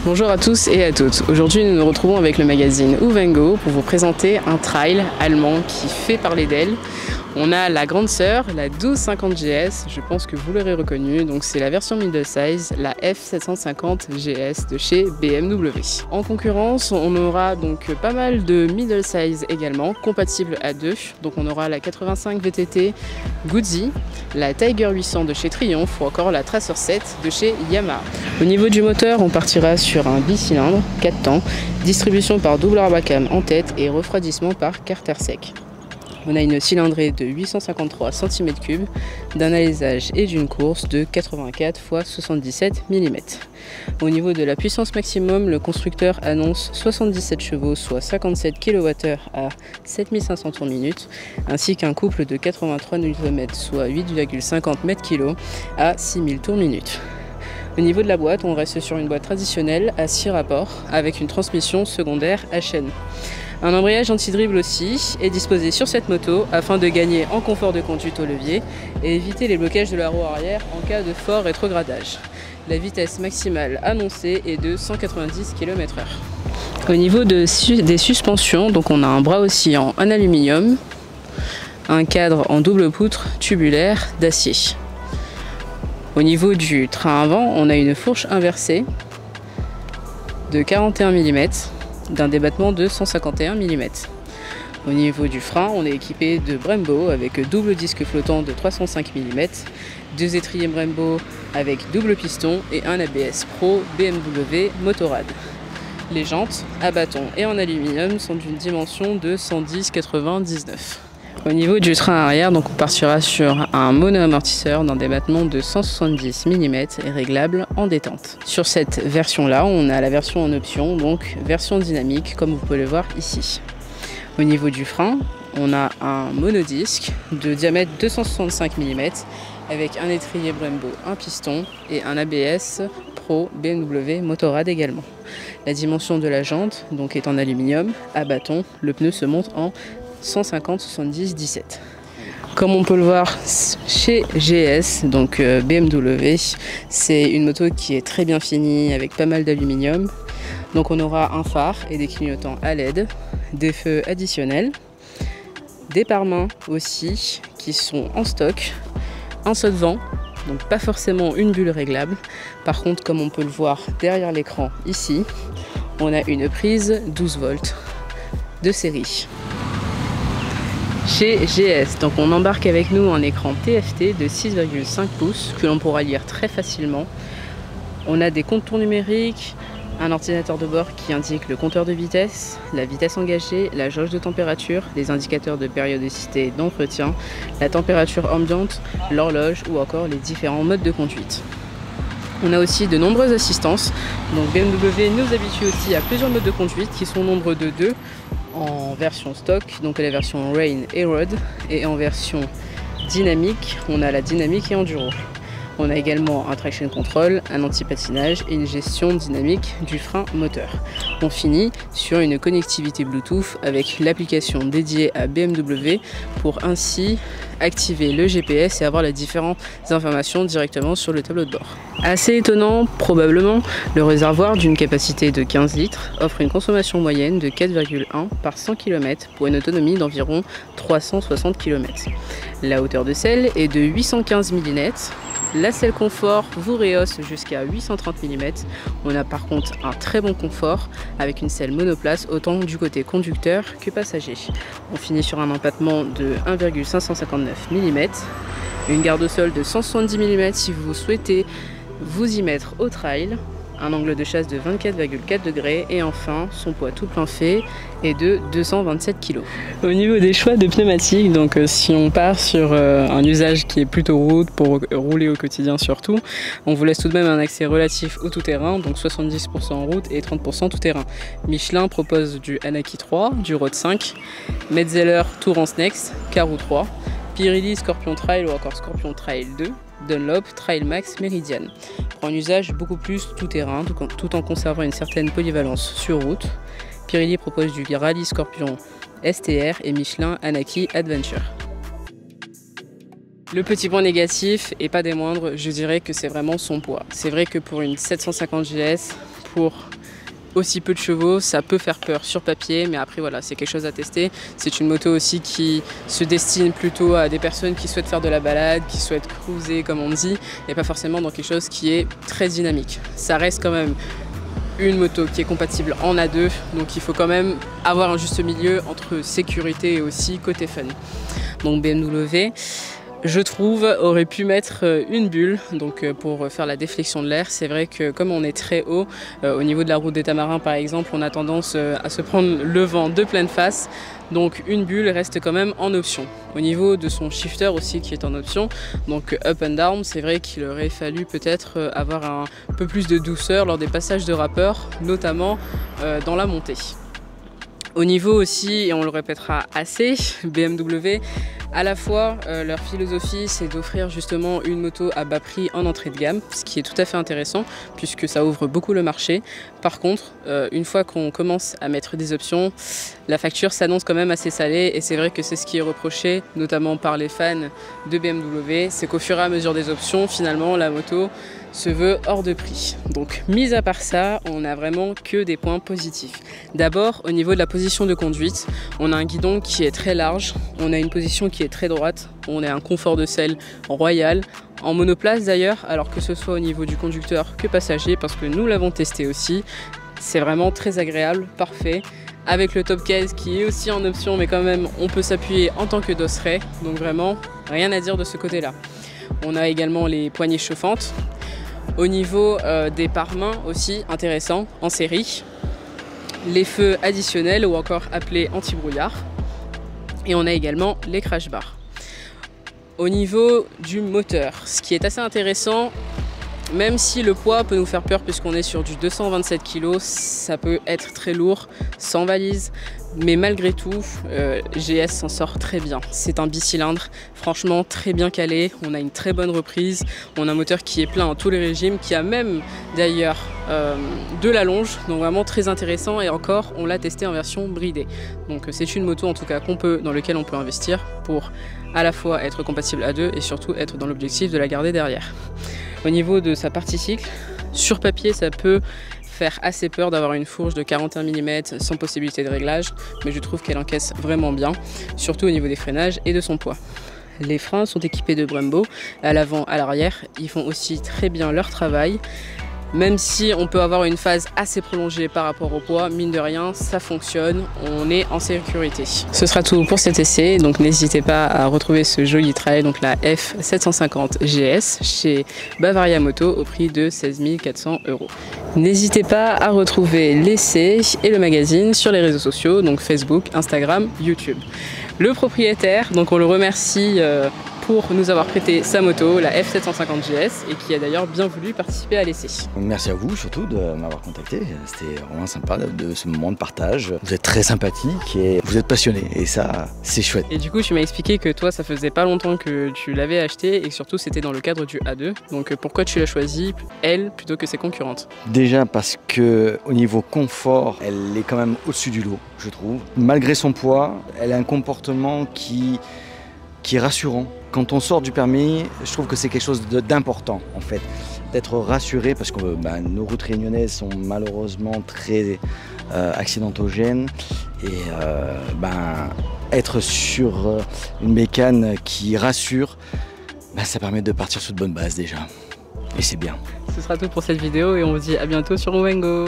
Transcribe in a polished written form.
Bonjour à tous et à toutes. Aujourd'hui, nous nous retrouvons avec le magazine Uvengo pour vous présenter un trail allemand qui fait parler d'elle. On a la grande sœur, la 1250 GS, je pense que vous l'aurez reconnue, donc c'est la version middle size, la F750 GS de chez BMW. En concurrence, on aura donc pas mal de middle size également, compatibles à deux. Donc on aura la 85 VTT Guzzi, la Tiger 800 de chez Triumph ou encore la Tracer 7 de chez Yamaha. Au niveau du moteur, on partira sur un bicylindre, 4 temps, distribution par double Arbacam en tête et refroidissement par carter sec. On a une cylindrée de 853 cm3, d'un alésage et d'une course de 84 x 77 mm. Au niveau de la puissance maximum, le constructeur annonce 77 chevaux, soit 57 kWh à 7500 tours minute, ainsi qu'un couple de 83 Nm, soit 8,50 m/kg à 6000 tours minute. Au niveau de la boîte, on reste sur une boîte traditionnelle à 6 rapports avec une transmission secondaire à chaîne. Un embrayage anti-dribble aussi est disposé sur cette moto afin de gagner en confort de conduite au levier et éviter les blocages de la roue arrière en cas de fort rétrogradage. La vitesse maximale annoncée est de 190 km/h. Au niveau des suspensions, donc on a un bras oscillant en aluminium, un cadre en double poutre tubulaire d'acier. Au niveau du train avant, on a une fourche inversée de 41 mm d'un débattement de 151 mm. Au niveau du frein, on est équipé de Brembo avec double disque flottant de 305 mm, deux étriers Brembo avec double piston et un ABS Pro BMW Motorrad. Les jantes à bâton et en aluminium sont d'une dimension de 110/99. Au niveau du train arrière, donc on partira sur un mono-amortisseur d'un débattement de 170 mm et réglable en détente. Sur cette version-là, on a la version en option, donc version dynamique, comme vous pouvez le voir ici. Au niveau du frein, on a un monodisque de diamètre 265 mm avec un étrier Brembo, un piston et un ABS Pro BMW Motorrad également. La dimension de la jante donc est en aluminium, à bâton, le pneu se monte en 150/70/17. Comme on peut le voir chez GS, donc BMW, c'est une moto qui est très bien finie avec pas mal d'aluminium. Donc on aura un phare et des clignotants à LED, des feux additionnels, des pare-mains aussi qui sont en stock, un saute-vent, donc pas forcément une bulle réglable. Par contre, comme on peut le voir derrière l'écran ici, on a une prise 12 volts de série. Chez GS, donc on embarque avec nous un écran TFT de 6,5 pouces que l'on pourra lire très facilement. On a des contours numériques, un ordinateur de bord qui indique le compteur de vitesse, la vitesse engagée, la jauge de température, les indicateurs de périodicité d'entretien, la température ambiante, l'horloge ou encore les différents modes de conduite. On a aussi de nombreuses assistances, donc BMW nous habitue aussi à plusieurs modes de conduite qui sont au nombre de 2 en version stock, donc la version Rain et Road, et en version dynamique, on a la dynamique et enduro. On a également un traction control, un anti-patinage et une gestion dynamique du frein moteur. On finit sur une connectivité Bluetooth avec l'application dédiée à BMW pour ainsi activer le GPS et avoir les différentes informations directement sur le tableau de bord. Assez étonnant, probablement, le réservoir d'une capacité de 15 litres offre une consommation moyenne de 4,1 par 100 km pour une autonomie d'environ 360 km. La hauteur de selle est de 815 mm. La selle confort vous rehausse jusqu'à 830 mm. On a par contre un très bon confort avec une selle monoplace autant du côté conducteur que passager. On finit sur un empattement de 1,559 mm, une garde au sol de 170 mm si vous souhaitez vous y mettre au trail, un angle de chasse de 24,4 degrés et enfin son poids tout plein fait est de 227 kg. Au niveau des choix de pneumatiques, donc si on part sur un usage qui est plutôt route pour rouler au quotidien surtout, on vous laisse tout de même un accès relatif au tout-terrain, donc 70% en route et 30% tout-terrain. Michelin propose du Anaki 3, du Road 5, Metzeler Tourance Next, Karoo 3, Pirelli Scorpion Trail ou encore Scorpion Trail 2, Dunlop Trail Max Meridian. Pour un usage beaucoup plus tout-terrain, tout en conservant une certaine polyvalence sur route, Pirelli propose du Rally Scorpion STR et Michelin Anaki Adventure. Le petit point négatif, et pas des moindres, je dirais que c'est vraiment son poids. C'est vrai que pour une 750 GS, pour aussi peu de chevaux, ça peut faire peur sur papier, mais après voilà, c'est quelque chose à tester. C'est une moto aussi qui se destine plutôt à des personnes qui souhaitent faire de la balade, qui souhaitent cruiser comme on dit, et pas forcément dans quelque chose qui est très dynamique. Ça reste quand même une moto qui est compatible en A2, donc il faut quand même avoir un juste milieu entre sécurité et aussi côté fun. Donc BMW, je trouve, aurait pu mettre une bulle donc pour faire la déflexion de l'air. C'est vrai que comme on est très haut, au niveau de la route des Tamarins par exemple, on a tendance à se prendre le vent de pleine face. Donc une bulle reste quand même en option. Au niveau de son shifter aussi qui est en option, donc up and down, c'est vrai qu'il aurait fallu peut-être avoir un peu plus de douceur lors des passages de rappeur, notamment dans la montée. Au niveau aussi, et on le répétera assez, BMW, à la fois leur philosophie c'est d'offrir justement une moto à bas prix en entrée de gamme, ce qui est tout à fait intéressant puisque ça ouvre beaucoup le marché. Par contre, une fois qu'on commence à mettre des options, la facture s'annonce quand même assez salée et c'est vrai que c'est ce qui est reproché notamment par les fans de BMW, c'est qu'au fur et à mesure des options, finalement la moto se veut hors de prix. Donc mis à part ça, on n'a vraiment que des points positifs. D'abord au niveau de la position de conduite, on a un guidon qui est très large, on a une position qui est très droite, on a un confort de selle royal, en monoplace d'ailleurs, alors que ce soit au niveau du conducteur que passager, parce que nous l'avons testé aussi, c'est vraiment très agréable, parfait. Avec le top case qui est aussi en option, mais quand même on peut s'appuyer en tant que dosseret, donc vraiment rien à dire de ce côté-là. On a également les poignées chauffantes. Au niveau des pare-mains aussi, intéressant, en série. Les feux additionnels ou encore appelés anti-brouillard. Et on a également les crash bars. Au niveau du moteur, ce qui est assez intéressant, même si le poids peut nous faire peur puisqu'on est sur du 227 kg, ça peut être très lourd, sans valise. Mais malgré tout, GS s'en sort très bien. C'est un bicylindre, franchement très bien calé. On a une très bonne reprise. On a un moteur qui est plein en tous les régimes, qui a même d'ailleurs de la longe. Donc vraiment très intéressant. Et encore, on l'a testé en version bridée. Donc c'est une moto en tout cas dans laquelle on peut investir pour à la fois être compatible à deux et surtout être dans l'objectif de la garder derrière. Au niveau de sa partie cycle, sur papier, ça peut faire assez peur d'avoir une fourche de 41 mm sans possibilité de réglage, mais je trouve qu'elle encaisse vraiment bien, surtout au niveau des freinages et de son poids. Les freins sont équipés de Brembo, à l'avant, à l'arrière, ils font aussi très bien leur travail. Même si on peut avoir une phase assez prolongée par rapport au poids, mine de rien, ça fonctionne, on est en sécurité. Ce sera tout pour cet essai, donc n'hésitez pas à retrouver ce joli trail, donc la F750 GS chez Bavaria Moto au prix de 16 400 €. N'hésitez pas à retrouver l'essai et le magazine sur les réseaux sociaux, donc Facebook, Instagram, YouTube. Le propriétaire, donc on le remercie pour nous avoir prêté sa moto, la F750 GS, et qui a d'ailleurs bien voulu participer à l'essai. Merci à vous surtout de m'avoir contacté, c'était vraiment sympa de ce moment de partage. Vous êtes très sympathique et vous êtes passionné et ça c'est chouette. Et du coup tu m'as expliqué que toi ça faisait pas longtemps que tu l'avais acheté et que surtout c'était dans le cadre du A2, donc pourquoi tu l'as choisi elle plutôt que ses concurrentes? Déjà parce que au niveau confort, elle est quand même au-dessus du lot, je trouve. Malgré son poids, elle a un comportement qui est rassurant. Quand on sort du permis, je trouve que c'est quelque chose d'important en fait, d'être rassuré parce que nos routes réunionnaises sont malheureusement très accidentogènes et être sur une bécane qui rassure, ça permet de partir sur de bonnes bases déjà et c'est bien. Ce sera tout pour cette vidéo et on vous dit à bientôt sur Owengo.